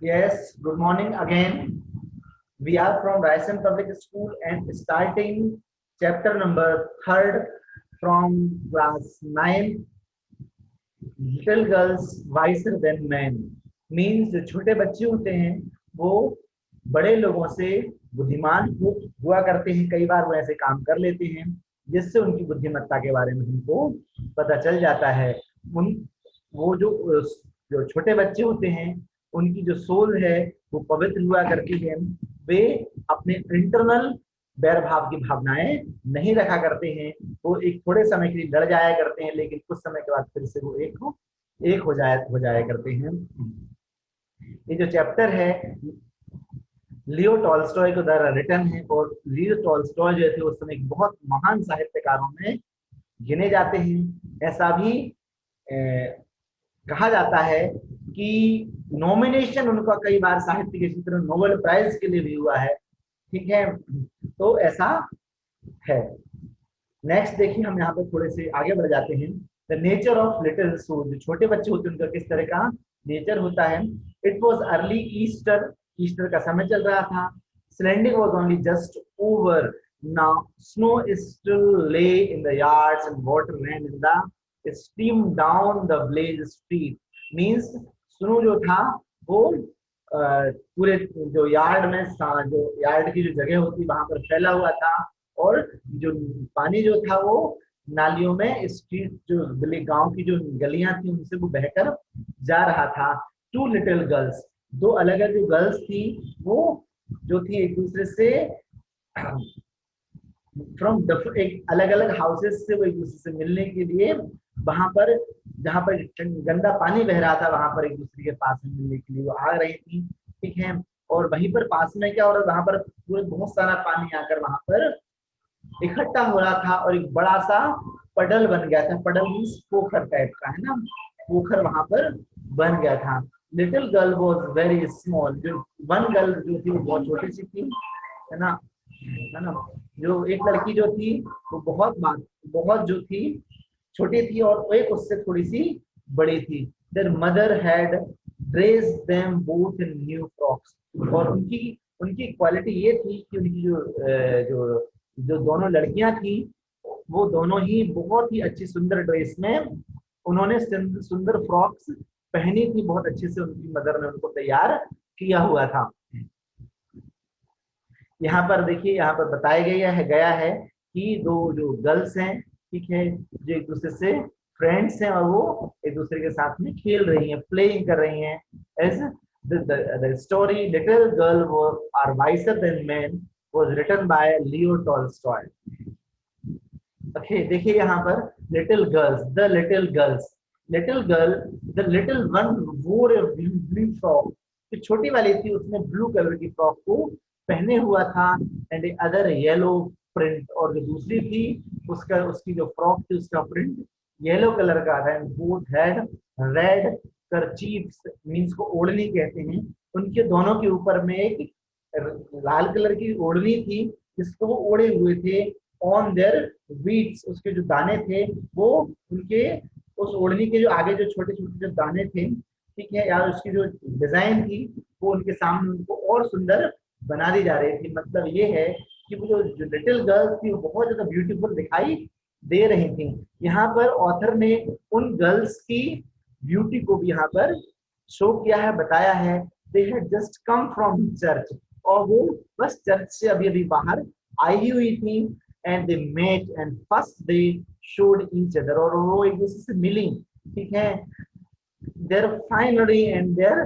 Yes, good morning again. We are from Raisen Public School and starting chapter number third from class 9. Little girls wiser than men means जो छोटे बच्चे होते हैं वो बड़े लोगों से बुद्धिमान हुआ करते हैं। कई बार वो ऐसे काम कर लेते हैं जिससे उनकी बुद्धिमत्ता के बारे में हमको पता चल जाता है। उन वो जो छोटे बच्चे होते हैं उनकी जो सोल है वो पवित्र हुआ करती है। वे अपने इंटरनल बैर भाव की भावनाएं नहीं रखा करते हैं। वो एक थोड़े समय के लिए लड़ जाया करते हैं लेकिन कुछ समय के बाद फिर से वो एक हो जाया करते हैं। ये जो चैप्टर है लियो टॉल्स्टॉय के द्वारा रिटन है और लियो टॉल्स्टॉय जो थे उस समय एक बहुत महान साहित्यकारों में गिने जाते हैं। ऐसा भी कहा जाता है कि नॉमिनेशन उनका कई बार साहित्य के क्षेत्र में नोबेल प्राइज के लिए भी हुआ है। ठीक है, तो ऐसा है। नेक्स्ट देखिए, हम यहाँ पे थोड़े से आगे बढ़ जाते हैं। The nature of little soul, जो छोटे बच्चे होते हैं उनका किस तरह का नेचर होता है। It was early Easter, Easter का समय चल रहा था। Sledging was only just over, now snow is still lay in the yards and water ran in the stream down the village street. Means snow जो था वो पूरे जो यार्ड में जो यार्ड की जो जगह होती वहां पर फैला हुआ था और जो पानी जो था वो नालियों में स्ट्रीट जो गांव की जो गलियां थी उनसे वो बहकर जा रहा था। टू लिटिल गर्ल्स, दो अलग अलग जो गर्ल्स थी वो जो थी एक दूसरे से फ्रॉम एक अलग अलग हाउसेस से वो एक दूसरे से मिलने के लिए वहां पर जहां पर गंदा पानी बह रहा था वहां पर एक दूसरे के पास में मिलने के लिए वो आ रही थी। ठीक है, और वहीं पर पास में क्या हो रहा, वहां पर पूरे बहुत सारा पानी आकर वहां पर इकट्ठा हो रहा था और एक बड़ा सा पडल बन गया था। पडल मीन्स पोखर टाइप का है ना, पोखर वहां पर बन गया था। Little girl was very small, जो वन गर्ल जो थी वो बहुत छोटी सी थी, है ना, है ना। जो एक लड़की जो थी वो बहुत जो थी छोटी थी और एक उससे थोड़ी सी बड़ी थी। Their mother had dressed them both in new frocks, और उनकी उनकी क्वालिटी ये थी कि उनकी जो जो दोनों लड़कियां थी वो दोनों ही बहुत ही अच्छी सुंदर ड्रेस में उन्होंने सुंदर फ्रॉक्स पहनी थी। बहुत अच्छे से उनकी मदर ने उनको तैयार किया हुआ था। यहाँ पर देखिए, यहाँ पर बताया गया है कि दो जो गर्ल्स हैं, ठीक है, जो एक दूसरे से फ्रेंड्स हैं और वो एक दूसरे के साथ में खेल रही हैं, प्लेइंग कर रही हैं। As the story little girl are wiser than man was written by Leo Tolstoy. Okay, देखिए यहाँ पर little girls, little girl, the little one wore a blue frock, जो छोटी वाली थी उसने ब्लू कलर की फ्रॉक को पहने हुआ था। एंड अदर येलो प्रिंट, और जो दूसरी थी उसकी जो फ्रॉक थी उसका प्रिंट येलो कलर का था। बोथ हैड रेड करचीफ्स, मींस को ओढ़नी कहते हैं। उनके दोनों के ऊपर में एक लाल कलर की ओढ़नी थी जिसको वो ओढ़े हुए थे। ऑन देयर वीट्स, उसके जो दाने थे वो उनके उस ओढ़नी के जो आगे जो छोटे छोटे जो दाने थे, ठीक है, यार उसकी जो डिजाइन थी वो उनके सामने उनको और सुंदर बना दी जा रही थी। मतलब ये है कि वो जो लिटिल गर्ल्स थी वो बहुत ज्यादा ब्यूटीफुल दिखाई दे रही थी। यहाँ पर ऑथर ने उन गर्ल्स की ब्यूटी को भी यहाँ पर शो किया है, बताया है। They had just come from church, और वो बस चर्च से अभी अभी बाहर आई हुई थी। And they met and first they showed each other, और वो एक दूसरे से मिली, ठीक है। There finally and there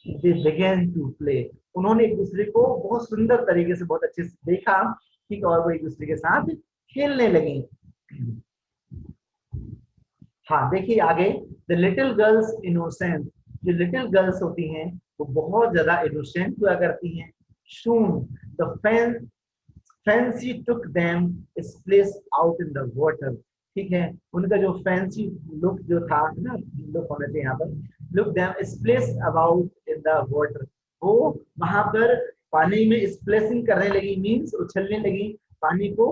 they began to play, उन्होंने एक दूसरे को बहुत सुंदर तरीके से बहुत अच्छे से देखा, ठीक, और वो एक दूसरे के साथ खेलने लगी। हाँ, देखिए आगे, द लिटिल गर्ल्स इनोसेंट, जो लिटिल गर्ल्स होती हैं वो बहुत ज्यादा इनोसेंट हुआ करती हैं। Soon the fancy took them is place out in the water, ठीक है, उनका जो फैंसी लुक जो था ना, लुक होने थे यहाँ पर, look them is place about in the water, वो वहां पर पानी में स्प्लेसिंग करने लगी, मीन्स उछलने लगी, पानी को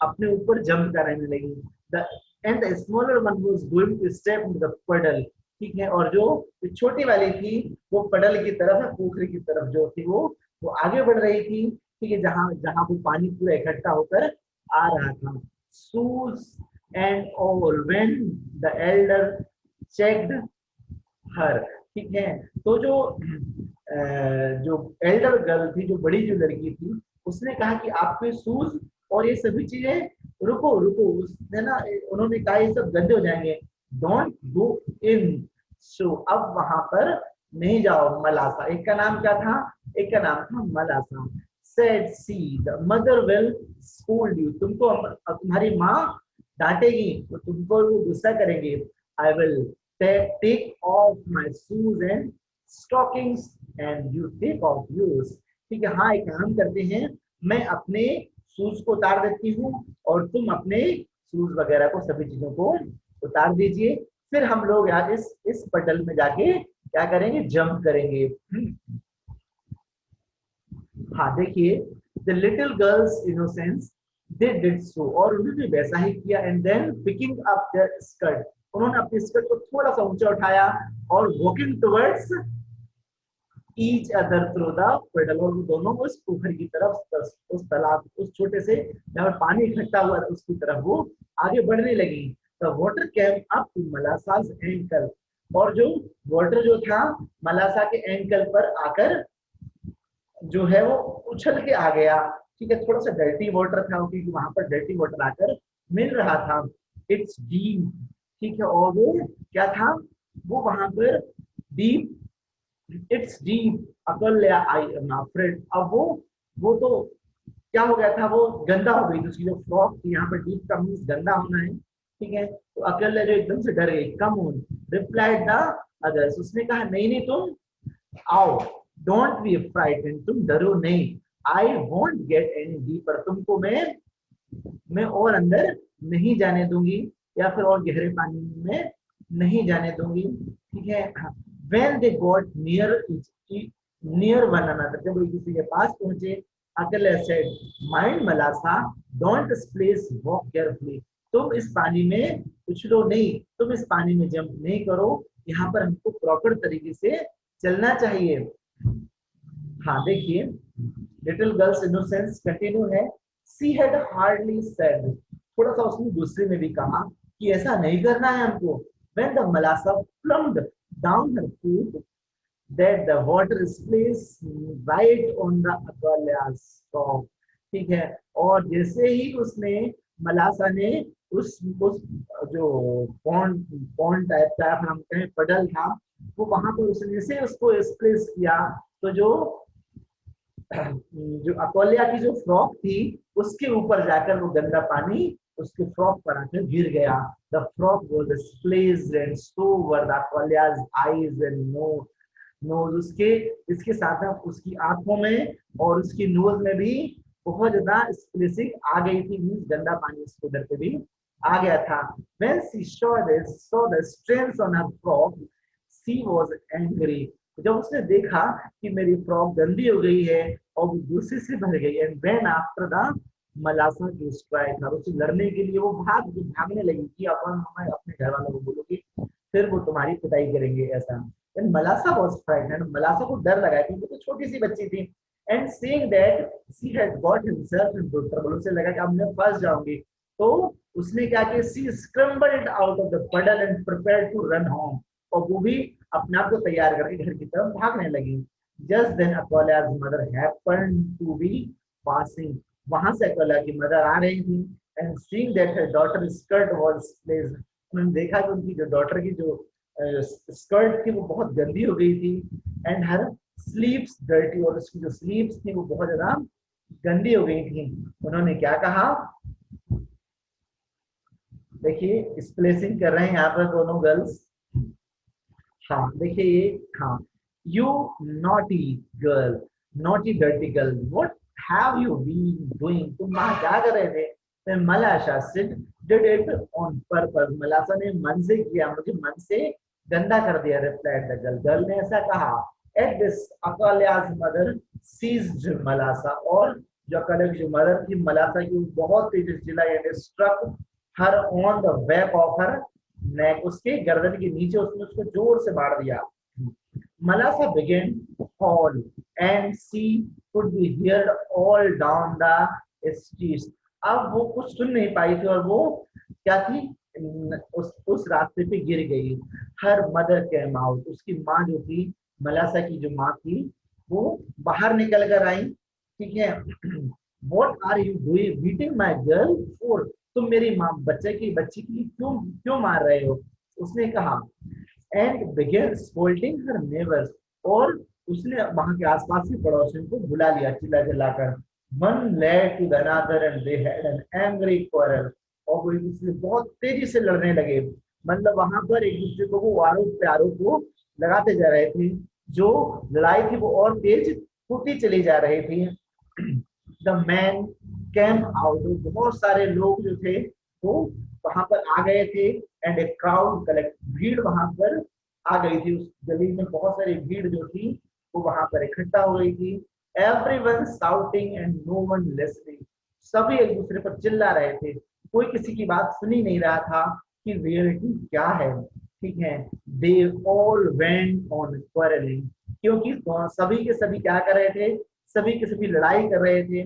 अपने ऊपर जंप करने लगी। The end the smaller one was going to step in the puddle, ठीक है, और जो छोटी वाली थी वो पडल की तरफ है, पोखरी की तरफ जो थी वो आगे बढ़ रही थी, ठीक है, जहां जहां वो पानी पूरा इकट्ठा होकर आ रहा था। Shoes and all when the elder checked her, ठीक है। तो जो एल्डर गर्ल थी, जो बड़ी जो लड़की थी, उसने कहा कि आपके शूज और ये सभी चीजें, रुको रुको, उसने ना, उन्होंने कहा ये सब गंदे हो जाएंगे, डोंट गो इन। सो अब वहां पर नहीं जाओ। मलासा, एक का नाम क्या था, एक का नाम था मलासा। Said see the mother will schooled you, तुमको तुम्हारी माँ डांटेगी, तो तुमको वो गुस्सा करेंगे। I will take off my shoes and stockings and you take off yours, ठीक है। हाँ, एक काम करते हैं, मैं अपने शूज को उतार देती हूँ और तुम अपने शूज वगैरह को, सभी चीजों को उतार दीजिए। फिर हम लोग यार इस पटल में जाके क्या करेंगे, जंप करेंगे। हाँ देखिए, the little girls innocence they did so, और उन्होंने वैसा ही किया। And then picking up their skirt, उन्होंने अपने स्कर्ट को थोड़ा सा ऊंचा उठाया और walking towards each other through the puddle, और वो दोनों उस पोखर की तरफ, उस तालाब, उस छोटे से जहाँ पानी इकट्ठा हुआ था उसकी तरफ वो आगे बढ़ने लगी। The water came up to Malasha's ankle, और जो वाटर जो था मलासा के एंकल पर आकर जो है वो उछल के आ गया, ठीक है। थोड़ा सा डर्टी वाटर था क्योंकि वहां पर डर्टी वाटर आकर मिल रहा था। इट्स डीप, ठीक है, और वो क्या था, वो वहां पर डीप, इट्स डीप अकल आई एम अफ्रेड। अब वो तो क्या हो गया था, वो गंदा हो गई थी, उसकी जो फ्रॉक थी, यहाँ पर डीप का मीन्स गंदा होना है, ठीक है। तो अकल जो एकदम से डर गई। Come on replied the others, उसने कहा नहीं नहीं तुम आओ, डोंट बी फ्राइटेंड, तुम डरो नहीं। I won't get any deeper, तुमको मैं और अंदर नहीं जाने दूंगी, या फिर और गहरे पानी में नहीं जाने दूंगी, ठीक है। When they got near one another, जब एक दूसरे के पास पहुंचे, अकल said, mind Malasa, don't splash, walk carefully, तुम इस पानी में उछलो नहीं, तुम इस पानी में जंप नहीं करो, यहाँ पर हमको प्रॉपर तरीके से चलना चाहिए। हाँ देखिए, लिटिल गर्ल्स इनोसेंस कंटिन्यू है। सी हैड हार्डली सेड, थोड़ा सा उसने दूसरे में भी कहा कि ऐसा नहीं करना है हमको। When the Malasha plumped down her foot that the water splash right on the Akulya's top, ठीक है। और जैसे ही उसने मलासा ने उस जो पॉन्ड पॉन्ड टाइप का हम कहें पडल था, वो वहां पर उसने से उसको स्प्लेश किया, तो जो अकोलिया की जो फ्रॉक थी उसके ऊपर जाकर वो गंदा पानी उसके फ्रॉक पर आकर गिर गया। The frock was splashed and so were the Akulya's eyes and nose, उसके इसके साथ उसकी आंखों में और उसकी नोज में भी बहुत ज्यादा स्प्लेशिंग आ गई थी, मींस गंदा पानी उसके उधर पे भी आ गया था। When she saw the stains on her frock, she was angry, जब उसने देखा कि मेरी फ्रॉक गंदी हो गई है और वो गुस्से से भर गई, एंड व्हेन आफ्टर द मलासा की स्ट्राइक, और उसे लड़ने के लिए वो भागने लगी कि अपन मैं अपने घर वालों को बोलूंगी, फिर वो तुम्हारी पिटाई करेंगे ऐसा। एंड मलासा वाज फ्राइटेंड, मलासा को डर लगा क्योंकि वो तो छोटी सी बच्ची थी। And seeing that she had got himself into trouble, उसे लगा कि अब मैं फंस जाऊंगी, तो उसने क्या किया, she scrambled out of the puddle and prepared to run home, और वो भी अपने आप को तैयार करके घर की तरफ भागने लगी। Just then Akulya's mother happened to be passing, वहां से अक्वालिया की मदर आ रही थी। And seeing that her daughter skirt was splashed, उन्होंने देखा कि उनकी जो डॉटर की जो स्कर्ट थी वो बहुत गंदी हो गई थी। एंड हर स्लीव्स डर्टी, और उसकी जो स्लीव्स थी वो बहुत ज्यादा गंदी हो गई थी। उन्होंने क्या कहा, देखिए स्प्लेशिंग कर रहे हैं यहाँ पर दोनों गर्ल्स। हाँ देखिए ये, हाँ, you naughty girl, naughty dirty girl, what have you been doing, तुम वहां क्या कर रहे थे। Then Malasha said, did it on purpose, मलासा ने मन से किया, मुझे मन से गंदा कर दिया, replied the girl, गर्ल ने ऐसा कहा। At this Akalia's mother seized Malasa, और जो अकालिया की जो मदर थी मलासा की, बहुत तेजी से चिल्लाई, and struck her on the back of her नेक, उसके गर्दन के नीचे उसने उसको जोर से मार दिया। Malasa began to fall, and she could be heard all down the streets. अब वो कुछ सुन नहीं पाई थी और वो क्या थी, उस रास्ते पे गिर गई। हर मदर केम आउट, उसकी माँ जो थी, मलासा की जो माँ थी, वो बाहर निकल कर आई। ठीक है। What are you doing beating my girl for, तुम मेरी माँ बच्चे की क्यों क्यों मार रहे हो, उसने कहा। And began scolding her neighbours, और उसने वहां के आसपास के पड़ोसियों को बुला लिया चिल्ला चिल्लाकर। One led to the another and they had an angry quarrel, और वो एक दूसरे से बहुत तेजी से लड़ने लगे। मतलब वहां पर एक दूसरे को वो आरोप पे आरोप को लगाते जा रहे थे। जो लड़ाई थी वो और तेज होती चली जा रही थी। द मैन कैम आउट, बहुत सारे लोग जो थे वो वहां पर आ गए थे। एंड ए क्राउड कलेक्ट, भीड़ वहां पर आ गई थी। उस गली में बहुत सारी भीड़ जो थी वो वहां पर इकट्ठा हो गई थी। Everyone shouting and no one listening, सभी एक दूसरे पर चिल्ला रहे थे, कोई किसी की बात सुन ही नहीं रहा था कि रियलिटी क्या है। ठीक है। They all went on quarrelling, क्योंकि सभी के सभी क्या कर रहे थे, सभी के सभी लड़ाई कर रहे थे,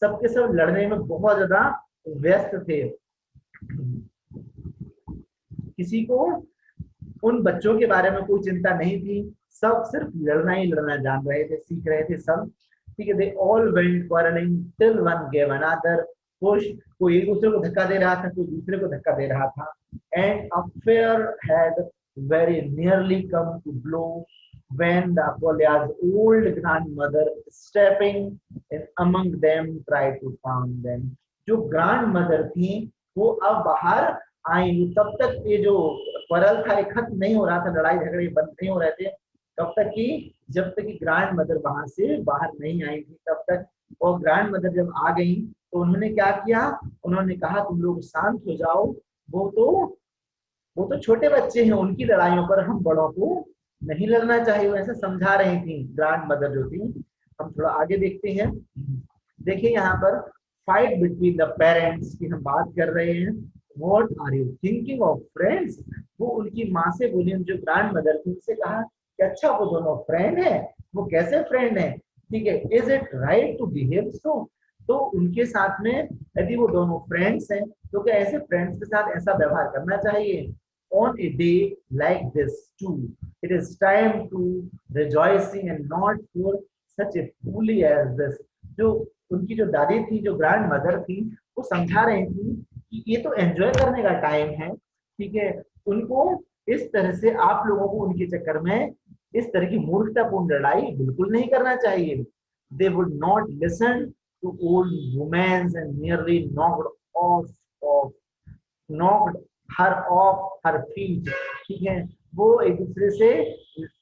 सबके सब लड़ने में बहुत ज्यादा व्यस्त थे। किसी को उन बच्चों के बारे में कोई चिंता नहीं थी, सब सिर्फ लड़ना ही लड़ना जान रहे थे, सीख रहे थे सब। ठीक है। They all went quarrelling till one gave another push, कोई एक दूसरे को धक्का दे रहा था, कोई दूसरे को धक्का दे रहा था। And affair had very nearly come to blow when the Apollo's old grandmother stepping in among them tried to calm them, जो ग्रैंड मदर थी वो अब बाहर आई। तब तक ये जो क्वारल था ये खत्म नहीं हो रहा था, लड़ाई झगड़े बंद नहीं हो रहे थे तब तक कि जब तक कि ग्रैंड मदर वहां से बाहर नहीं आई थी तब तक। और ग्रैंड मदर जब आ गई तो उन्होंने क्या किया, उन्होंने कहा तुम लोग शांत हो जाओ, वो तो वो तो छोटे बच्चे हैं, उनकी लड़ाइयों पर हम बड़ों को नहीं लड़ना चाहिए, वो ऐसे समझा रही थी ग्रैंड मदर जो थी। हम थोड़ा आगे देखते हैं। देखिए यहाँ पर फाइट बिटवीन द पेरेंट्स की हम बात कर रहे हैं। What are you thinking of friends, वो उनकी माँ से बोली, जो ग्रैंड मदर थी उनसे कहा कि अच्छा वो दोनों फ्रेंड है, वो कैसे फ्रेंड है। ठीक है। Is it right to behave so, तो उनके साथ में यदि वो दोनों फ्रेंड्स हैं तो क्या ऐसे फ्रेंड्स के साथ ऐसा व्यवहार करना चाहिए। On a day like this too, it is time to rejoicing and not for such a fool as this, जो उनकी जो दादी थी, जो ग्रैंड मदर थी, वो समझा रही थी कि ये तो एंजॉय करने का टाइम है। ठीक है। उनको इस तरह से आप लोगों को उनके चक्कर में इस तरह की मूर्खतापूर्ण लड़ाई बिल्कुल नहीं करना चाहिए। They would not listen to old womens and nearly of knocked her off her feet। ठीक है। वो एक दूसरे से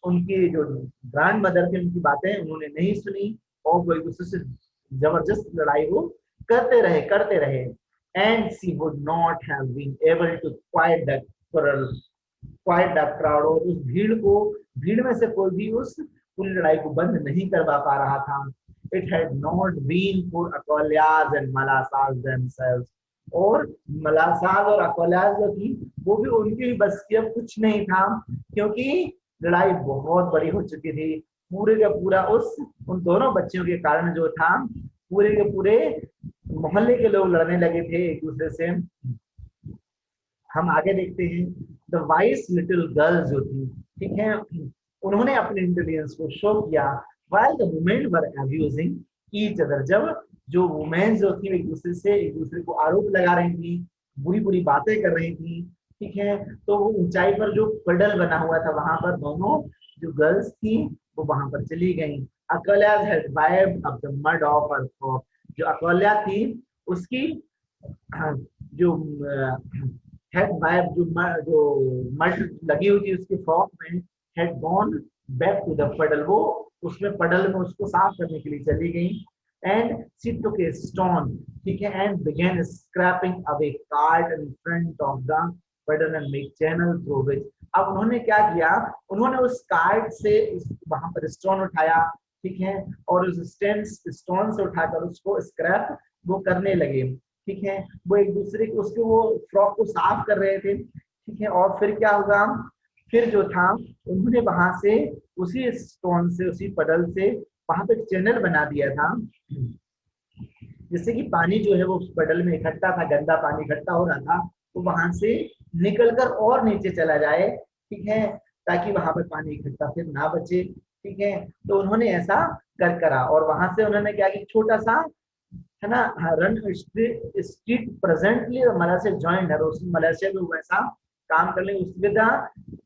उनकी जो ग्रैंड मदर थी उनकी बातें उन्होंने नहीं सुनी और वो एक दूसरे से जबरदस्त लड़ाई वो करते रहे। And she would not have been able to quiet the crowd, और उस भीड़ में से कोई भी उस पूरी लड़ाई को बंद नहीं करवा पा रहा था। It had not been for Akulya's and Malasha's themselves, और मलासाल और अकोलाज जो थी वो भी उनकी बस की अब कुछ नहीं था, क्योंकि लड़ाई बहुत बड़ी हो चुकी थी। पूरे का पूरा उन दोनों बच्चियों के कारण जो था पूरे के पूरे मोहल्ले के लोग लड़ने लगे थे एक दूसरे से। हम आगे देखते हैं। द वाइस लिटिल गर्ल जो थी, ठीक है, उन्होंने अपने इंटेलिजेंस को शो किया। while the women were abusing each other, जब जो वुमेन जो थी एक दूसरे को आरोप लगा रही थी, बुरी बुरी बातें कर रही थी। ठीक है। तो वो ऊंचाई पर जो पडल बना हुआ था वहां पर दोनों जो गर्ल्स थी वो वहां पर चली गई। Akalya had wiped up the mud off her frock, जो अकल्या थी उसकी जो हेड वाइप जो मड लगी हुई थी उसकी फ्रॉक में, had gone back to the puddle, वो उसमें पडल में उसको साफ करने के लिए चली गई। And she took a stone, ठीक है, and began scraping away card in front of the puddle and make channel through which. अब उन्होंने क्या किया, उन्होंने उस कार्ड से वहां पर स्टोन उठाया, ठीक है, और उस स्टोन से उठाकर उसको स्क्रैप वो करने लगे। ठीक है। वो एक दूसरे को उसके वो फ्रॉक को साफ कर रहे थे। ठीक है। और फिर क्या होगा, फिर जो था उन्होंने वहां से उसी स्टोन से, उसी पडल से वहां पे चैनल बना दिया था, जिससे कि पानी जो है वो उस पडल में इकट्ठा था, गंदा पानी इकट्ठा हो रहा था, तो वहां से निकलकर और नीचे चला जाए, ठीक है, ताकि वहां पर पानी इकट्ठा फिर ना बचे, ठीक है। तो उन्होंने ऐसा कर करा, और वहां से उन्होंने क्या किया, छोटा सा है ना, run street presently Malaysia joint है, उस मलेशिया में वैसा काम कर लेंगे उस with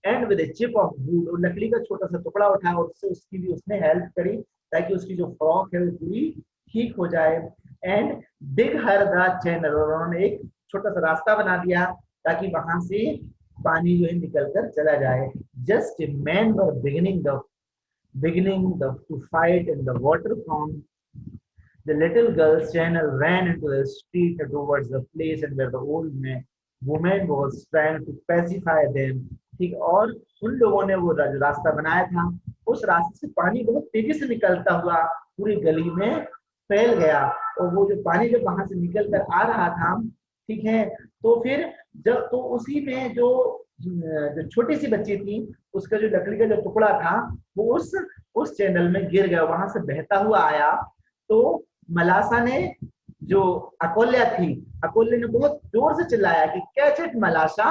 and with chip off would, और लकड़ी का छोटा सा टुकड़ा उठाया और उससे उसकी भी उसने हेल्प करी, ताकि उसकी जो फ्रॉक है वो पूरी ठीक हो जाए। And dig her the channel, और उन्होंने एक छोटा सा रास्ता बना दिया ताकि वहां से पानी जो है निकल कर चला जाए। Just man were beginning to fight in the water from the little girl's channel ran into the street towards the place and where the old woman was trying to pacify them। ठीक, और उन लोगों ने वो रास्ता बनाया था, उस रास्ते से पानी बहुत तेजी से निकलता हुआ पूरी गली में फैल गया, और वो जो पानी जब वहां से निकल कर आ रहा था, ठीक है, तो फिर जब तो उसी में जो छोटी सी बच्ची थी, उसका जो लकड़ी का जो टुकड़ा था वो उस चैनल में गिर गया, वहां से बहता हुआ आया। तो मलासा ने, जो अकोल्या थी, अकोल्या ने बहुत जोर से चिल्लाया कि कैच इट मलाशा,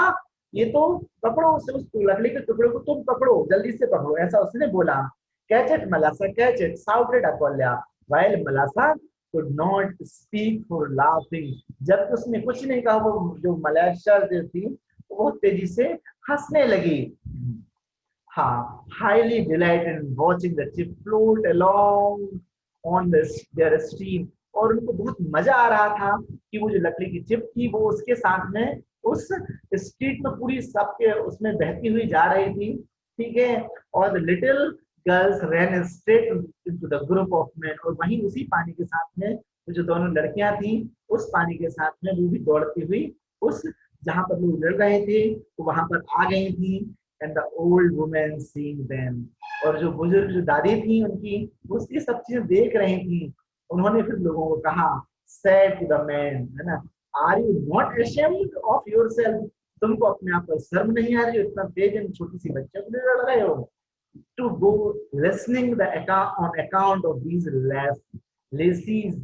ये तो पकड़ो उस लकड़ी के टुकड़े को, तुम पकड़ो, जल्दी से पकड़ो, ऐसा उसने बोला। Catch it मलासा, catch it, shouted अकोल्या, while मलासा could not speak for laughing। जब उसने कुछ नहीं कहा, वो जो मलेशिया जो थी वो तेजी से हंसने लगी। हाँ, highly delighted in watching the ship float along on their stream, और उनको बहुत मजा आ रहा था कि वो जो लकड़ी की चिप थी वो उसके साथ में उस स्ट्रीट में पूरी सबके उसमें बहती हुई जा रही थी, ठीक है। और the little girls ran straight into the group of man, और वहीं उसी पानी के साथ में वो जो दोनों लड़कियां थी उस पानी के साथ में वो भी दौड़ती हुई उस जहां पर लोग लड़ रहे थे तो वहां पर आ गई थी। And the old women seeing them, और जो बुजुर्ग जो दादी थी उनकी, उसकी सब चीजें देख रही थी। उन्होंने फिर लोगों को कहा, सेड टू द मैन, है ना, are you not ashamed of yourself, तुमको अपने आप पर शर्म नहीं आ रही हो, इतना तेज इन छोटी सी बच्चों को लड़ रहे हो, to go listening the account on account of these lassies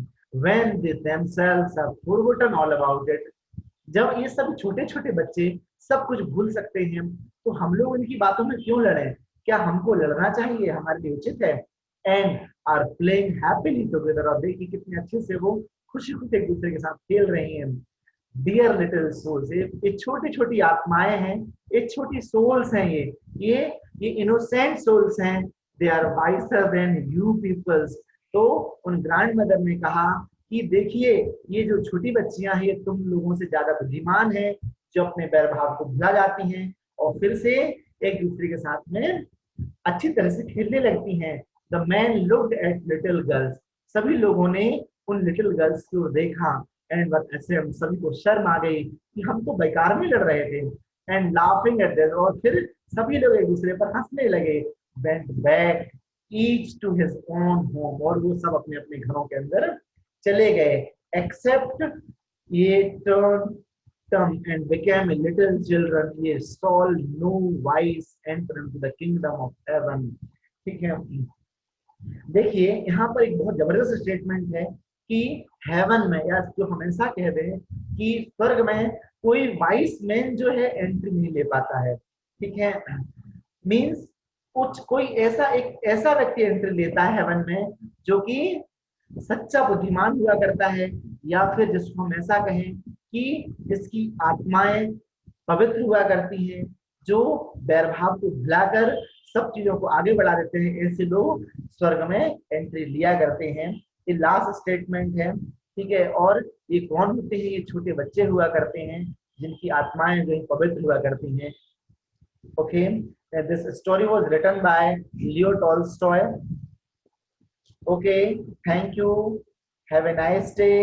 when they themselves have forgotten all about it। जब ये सब छोटे छोटे बच्चे सब कुछ भूल सकते हैं, तो हम लोग इनकी बातों में क्यों लड़े? क्या हमको लड़ना चाहिए? हमारे लिए उचित है। And are playing happily together, और देखिए कितने अच्छे से वो खुशी खुशी एक दूसरे के साथ खेल रही हैं। डियर लिटिल सोल्स, ये छोटी छोटी आत्माएं हैं, ये छोटी सोल्स हैं, ये इनोसेंट सोल्स हैं। They are wiser than you peoples. तो उन ग्रैंड मदर ने कहा कि देखिए ये जो छोटी बच्चियां हैं ये तुम लोगों से ज्यादा बुद्धिमान हैं, जो अपने बैर भाव को भुला जाती हैं और फिर से एक दूसरे के साथ में अच्छी तरह से खेलने लगती हैं। The man looked at little girls, सभी लोगों ने उन लिटिल गर्ल्स को देखा। एंड सभी को शर्म आ गई कि हम तो बेकार में लड़ रहे थे। एंड लाफिंग एट देम, और फिर सभी लोग एक दूसरे पर हंसने लगे। Went back each to his own home, और वो सब अपने अपने घरों के अंदर चले गए। एक्सेप्ट ये turn come and became a little children, ye saw no wise enter into the kingdom of heaven। ठीक है, देखिए यहाँ पर एक बहुत जबरदस्त स्टेटमेंट है कि हेवन में, या जो हमेशा कहते हैं कि स्वर्ग में कोई वाइस मैन जो है एंट्री नहीं ले पाता है, ठीक है। मींस कुछ कोई एक ऐसा व्यक्ति एंट्री लेता है हेवन में जो कि सच्चा बुद्धिमान हुआ करता है, या फिर जिसको हम ऐसा कहें कि जिसकी आत्माएं पवित्र हुआ करती हैं, जो बैर भाव को भुलाकर सब चीजों को आगे बढ़ा देते हैं, ऐसे लोग स्वर्ग में एंट्री लिया करते हैं। ये लास्ट स्टेटमेंट है, ठीक है। और ये कौन होते हैं? ये छोटे बच्चे हुआ करते हैं जिनकी आत्माएं जो है पवित्र हुआ करती हैं। Okay, this story was written by Leo Tolstoy. Okay, thank you, have a nice day.